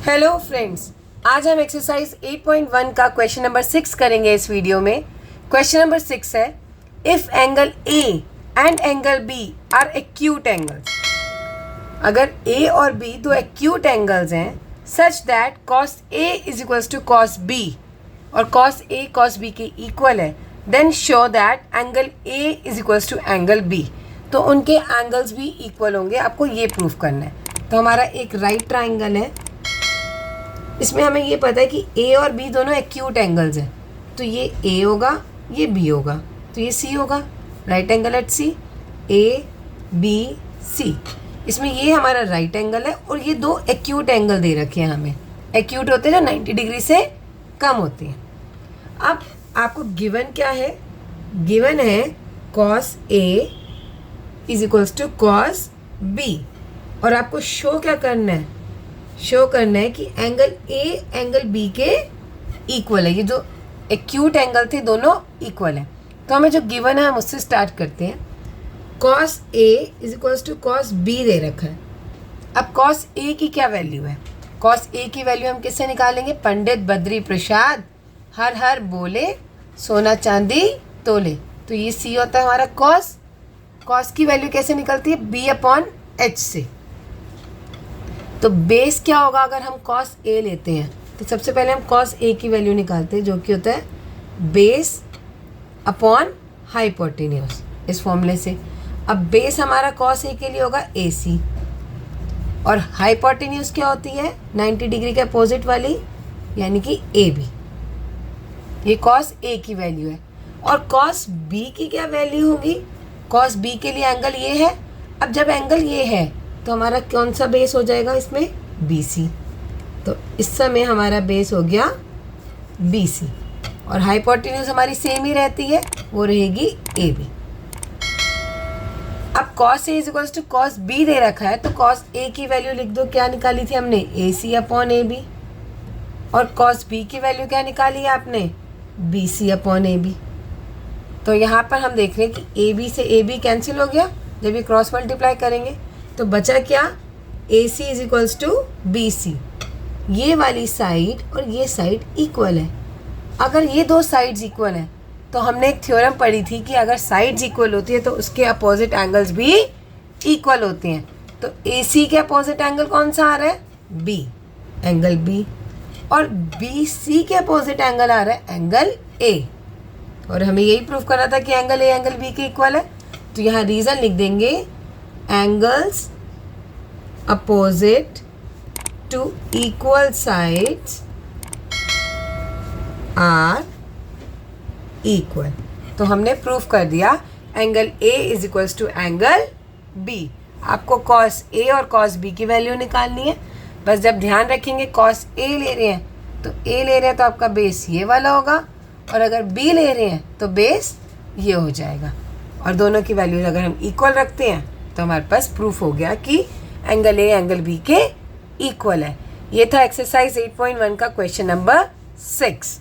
Hello friends, आज हम exercise 8.1 का क्वेश्चन नंबर 6 करेंगे इस वीडियो में। क्वेश्चन नंबर 6 है, if angle A and angle B are acute angles. अगर ए और बी दो एक्यूट एंगल्स हैं such that cos A is equals to cos B और कॉस ए कॉस बी के इक्वल है, then show that angle A is equals to angle B. तो उनके angles भी इक्वल होंगे, आपको ये प्रूफ करना है। तो हमारा एक राइट ट्राइंगल है, इसमें हमें ये पता है कि ए और बी दोनों एक्यूट एंगल्स हैं, तो ये ए होगा, ये बी होगा, तो ये सी होगा। Right angle at C, A B C. इसमें ये हमारा राइट एंगल है और ये दो एक्यूट एंगल दे रखे हैं हमें। एक्यूट होते हैं जो 90 डिग्री से कम होते हैं। अब आपको गिवन क्या है? गिवन है cos A is equals to cos B, और आपको शो क्या करना है? शो करना है कि एंगल ए एंगल बी के इक्वल है। ये जो एक्यूट एंगल थे दोनों इक्वल है। तो हमें जो गिवन है हम उससे स्टार्ट करते हैं। Cos A is equals to cos B दे रखा है। अब कॉस ए की क्या वैल्यू है? कॉस ए की वैल्यू हम किससे निकालेंगे? पंडित बद्री प्रसाद हर हर बोले सोना चांदी तोले। तो ये सी होता है हमारा कॉस। कॉस की वैल्यू कैसे निकलती है? बी अपॉन एच से। तो बेस क्या होगा अगर हम कॉस ए लेते हैं? तो सबसे पहले हम कॉस ए की वैल्यू निकालते हैं, जो कि होता है बेस अपॉन हाइपोटेन्यूज, इस फॉर्मूले से। अब बेस हमारा कॉस ए के लिए होगा ए सी, और हाइपोटेन्यूज क्या होती है? 90 डिग्री के अपोजिट वाली, यानी कि ए बी। ये कॉस ए की वैल्यू है। और कॉस बी की क्या वैल्यू होगी? कॉस बी के लिए एंगल ये है। अब जब एंगल ये है तो हमारा कौन सा बेस हो जाएगा इसमें? B C. तो इस समय हमारा बेस हो गया बी सी, और हाइपोटेन्यूज हमारी सेम ही रहती है, वो रहेगी ए बी। अब cos A is equals to cos B दे रखा है, तो कॉस ए की वैल्यू लिख दो। क्या निकाली थी हमने? A C upon A B. और कॉस बी की वैल्यू क्या निकाली है आपने? B C upon A B. तो यहाँ पर हम देख रहे हैं कि ए बी से ए बी कैंसिल हो गया जब ये क्रॉस मल्टीप्लाई करेंगे, तो बचा क्या? A C is equals to B C. ये वाली साइड और ये साइड इक्वल है। अगर ये दो साइड्स इक्वल हैं तो हमने एक थ्योरम पढ़ी थी कि अगर साइड्स इक्वल होती है तो उसके अपोजिट एंगल्स भी इक्वल होते हैं। तो ए सी के अपोजिट एंगल कौन सा आ रहा है? B, angle B. और बी सी के अपोजिट एंगल आ रहा है एंगल ए। और हमें यही प्रूफ करना था कि एंगल ए एंगल बी के इक्वल है। तो यहाँ रीज़न लिख देंगे, angles opposite to equal sides are equal। तो हमने प्रूफ कर दिया angle A is equals to angle B। आपको cos A और cos B की वैल्यू निकालनी है। बस जब ध्यान रखेंगे cos A ले रहे हैं तो A ले रहे हैं तो आपका बेस ये वाला होगा, और अगर B ले रहे हैं तो बेस ये हो जाएगा। और दोनों की वैल्यूज अगर हम इक्वल रखते हैं तो हमारे पास प्रूफ हो गया कि एंगल ए एंगल बी के इक्वल है। ये था एक्सरसाइज 8.1 का क्वेश्चन नंबर 6।